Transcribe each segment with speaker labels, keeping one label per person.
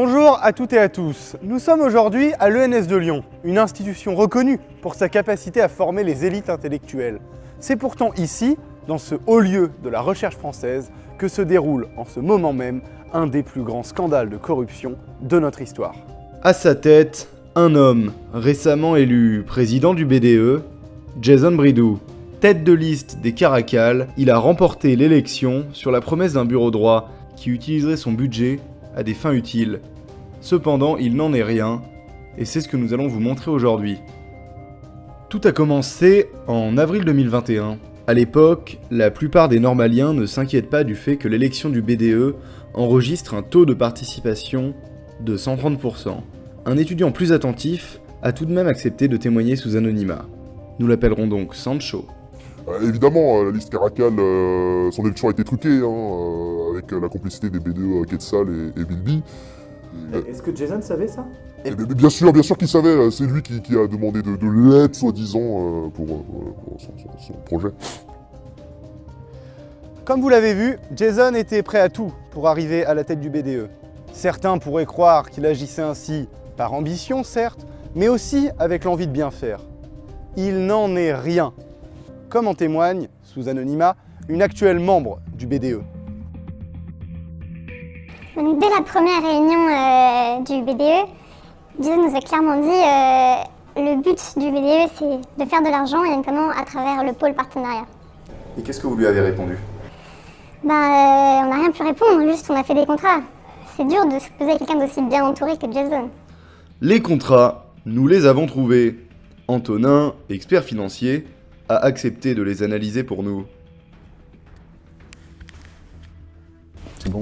Speaker 1: Bonjour à toutes et à tous. Nous sommes aujourd'hui à l'ENS de Lyon, une institution reconnue pour sa capacité à former les élites intellectuelles. C'est pourtant ici, dans ce haut lieu de la recherche française, que se déroule en ce moment même un des plus grands scandales de corruption de notre histoire.
Speaker 2: À sa tête, un homme récemment élu président du BDE, Jason Bridoux. Tête de liste des Caracal, il a remporté l'élection sur la promesse d'un bureau droit qui utiliserait son budget à des fins utiles. Cependant, il n'en est rien, et c'est ce que nous allons vous montrer aujourd'hui. Tout a commencé en avril 2021. À l'époque, la plupart des normaliens ne s'inquiètent pas du fait que l'élection du BDE enregistre un taux de participation de 130%. Un étudiant plus attentif a tout de même accepté de témoigner sous anonymat. Nous l'appellerons donc Sancho.
Speaker 3: Évidemment, la liste Caracal, son élection a été truquée, avec la complicité des B2 Quetzal et Bilby.
Speaker 1: Est-ce que Jason savait ça?
Speaker 3: Mais bien sûr qu'il savait, c'est lui qui a demandé de l'aide, soi-disant, pour son projet.
Speaker 1: Comme vous l'avez vu, Jason était prêt à tout pour arriver à la tête du BDE. Certains pourraient croire qu'il agissait ainsi par ambition, certes, mais aussi avec l'envie de bien faire. Il n'en est rien. Comme en témoigne, sous anonymat, une actuelle membre du BDE.
Speaker 4: Donc, dès la première réunion du BDE, Jason nous a clairement dit le but du BDE c'est de faire de l'argent et notamment à travers le pôle partenariat.
Speaker 2: Et qu'est-ce que vous lui avez répondu?
Speaker 4: On n'a rien pu répondre, juste on a fait des contrats. C'est dur de se poser à quelqu'un d'aussi bien entouré que Jason.
Speaker 2: Les contrats, nous les avons trouvés. Antonin, expert financier, a accepté de les analyser pour nous.
Speaker 1: C'est bon.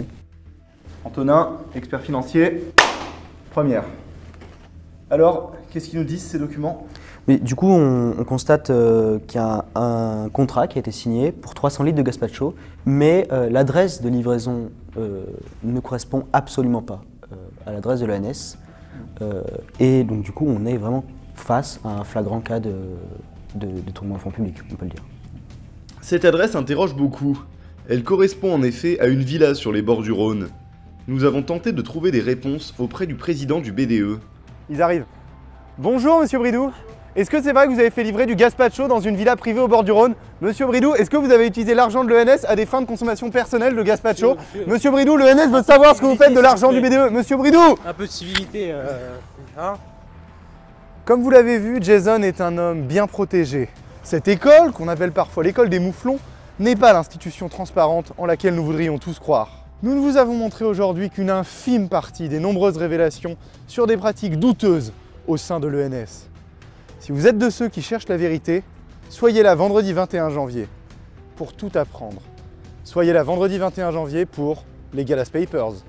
Speaker 1: Antonin, expert financier, première. Alors, qu'est-ce qu'ils nous disent ces documents?
Speaker 5: Mais du coup, on constate qu'il y a un contrat qui a été signé pour 300 litres de gazpacho, mais l'adresse de livraison ne correspond absolument pas à l'adresse de l'ENS. Et donc du coup, on est vraiment face à un flagrant cas de détournement de fonds publics, on peut le dire.
Speaker 2: Cette adresse interroge beaucoup. Elle correspond en effet à une villa sur les bords du Rhône. Nous avons tenté de trouver des réponses auprès du président du BDE.
Speaker 1: Ils arrivent. Bonjour Monsieur Bridoux. Est-ce que c'est vrai que vous avez fait livrer du gazpacho dans une villa privée au bord du Rhône? Monsieur Bridoux, est-ce que vous avez utilisé l'argent de l'ENS à des fins de consommation personnelle de gazpacho? Monsieur Bridoux, l'ENS veut savoir ce que vous faites de l'argent du BDE. Monsieur Bridoux!
Speaker 6: Un peu de civilité, hein?
Speaker 1: Comme vous l'avez vu, Jason est un homme bien protégé. Cette école, qu'on appelle parfois l'école des mouflons, n'est pas l'institution transparente en laquelle nous voudrions tous croire. Nous ne vous avons montré aujourd'hui qu'une infime partie des nombreuses révélations sur des pratiques douteuses au sein de l'ENS. Si vous êtes de ceux qui cherchent la vérité, soyez là vendredi 21 janvier pour tout apprendre. Soyez là vendredi 21 janvier pour les Gallas Papers.